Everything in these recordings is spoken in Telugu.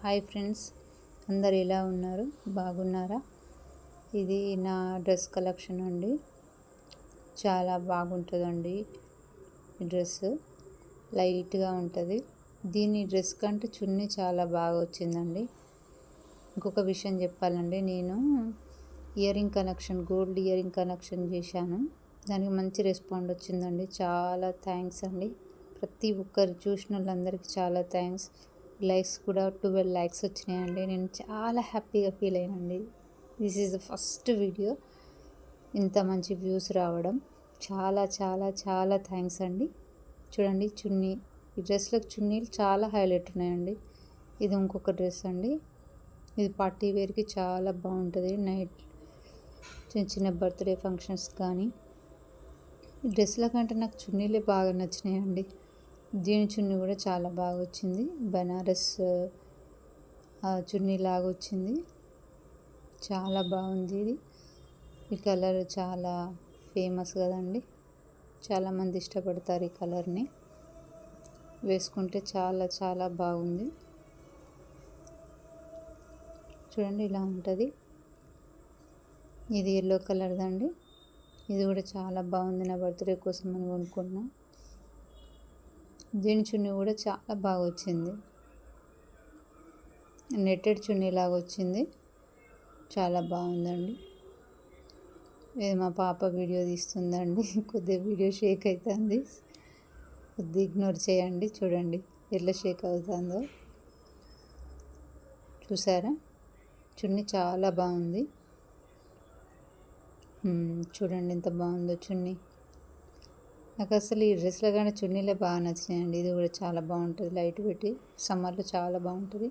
హాయ్ ఫ్రెండ్స్, అందరు ఎలా ఉన్నారు? బాగున్నారా? ఇది నా డ్రెస్ కలెక్షన్ అండి. చాలా బాగుంటుందండి. ఈ డ్రెస్ లైట్గా ఉంటుంది. దీని డ్రెస్ కంటే చున్నీ చాలా బాగా వచ్చిందండి. ఇంకొక విషయం చెప్పాలండి, నేను గోల్డ్ ఇయర్ రింగ్ కనెక్షన్ చేశాను. దానికి మంచి రెస్పాండ్ వచ్చిందండి. చాలా థ్యాంక్స్ అండి. ప్రతి ఒక్కరు చూసిన వాళ్ళందరికీ చాలా థ్యాంక్స్. లైక్స్ కూడా 12 లైక్స్ వచ్చినాయండి. నేను చాలా హ్యాపీగా ఫీల్ అయ్యానండి. This is the first video ఇంత మంచి వ్యూస్ రావడం. చాలా చాలా చాలా థ్యాంక్స్ అండి. చూడండి చున్నీ, ఈ డ్రెస్లకు చున్నీలు చాలా హైలైట్ ఉన్నాయండి. ఇది ఇంకొక డ్రెస్ అండి. ఇది పార్టీ వేర్కి చాలా బాగుంటుంది. నైట్ చిన్న చిన్న బర్త్డే ఫంక్షన్స్ కానీ. ఈ డ్రెస్ల కంటే నాకు చున్నీలే బాగా నచ్చినాయండి. దీని చున్నీ కూడా చాలా బాగా వచ్చింది. బనారస్ చున్నీ లాగా వచ్చింది. చాలా బాగుంది. ఇది ఈ కలర్ చాలా ఫేమస్ కదండి. చాలామంది ఇష్టపడతారు ఈ కలర్ని. వేసుకుంటే చాలా చాలా బాగుంది. చూడండి ఇలా ఉంటుంది. ఇది ఎల్లో కలర్దండి. ఇది కూడా చాలా బాగుంది. నా బర్త్డే కోసం అని కొనుక్కున్నా. దీని చున్నీ కూడా చాలా బాగా వచ్చింది. నెట్టెడ్ చున్నీ లాగా వచ్చింది. చాలా బాగుందండి. ఇది మా పాప వీడియో తీస్తుందండి. కొద్దిగా వీడియో షేక్ అవుతుంది. కొద్దిగా ఇగ్నోర్ చేయండి. చూడండి ఎట్లా షేక్ అవుతుందో. చూసారా? చున్నీ చాలా బాగుంది. చూడండి ఎంత బాగుందో చున్నీ. నాకు అసలు ఈ డ్రెస్లో కానీ చున్నీలే బాగా నచ్చినాయండి. ఇది కూడా చాలా బాగుంటుంది. లైట్ పెట్టి సమ్మర్లో చాలా బాగుంటుంది.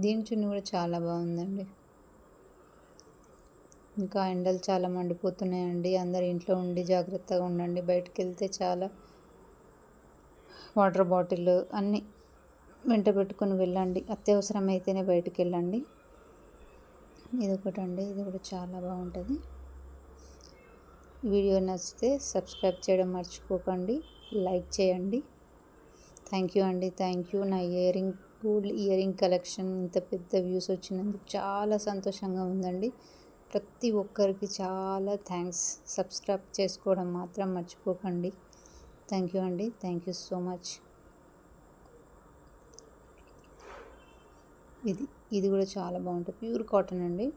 దీని చున్నీ కూడా చాలా బాగుందండి. ఇంకా ఎండలు చాలా మండిపోతున్నాయండి. అందరు ఇంట్లో ఉండి జాగ్రత్తగా ఉండండి. బయటకు వెళ్తే చాలా వాటర్ బాటిల్ అన్నీ వెంట పెట్టుకొని వెళ్ళండి. అత్యవసరం అయితేనే బయటకు వెళ్ళండి. ఇది ఒకటండి. ఇది కూడా చాలా బాగుంటుంది. వీడియో నచ్చితే సబ్స్క్రైబ్ చేయడం మర్చిపోకండి. లైక్ చేయండి. థ్యాంక్ యూ అండి. Thank you. నా గోల్డ్ ఇయర్ రింగ్ కలెక్షన్ ఇంత పెద్ద వ్యూస్ వచ్చినందుకు చాలా సంతోషంగా ఉందండి. ప్రతి ఒక్కరికి చాలా థ్యాంక్స్. సబ్స్క్రైబ్ చేసుకోవడం మాత్రం మర్చిపోకండి. థ్యాంక్ యూ అండి. Thank you so much. ఇది కూడా చాలా బాగుంటుంది. ప్యూర్ కాటన్ అండి.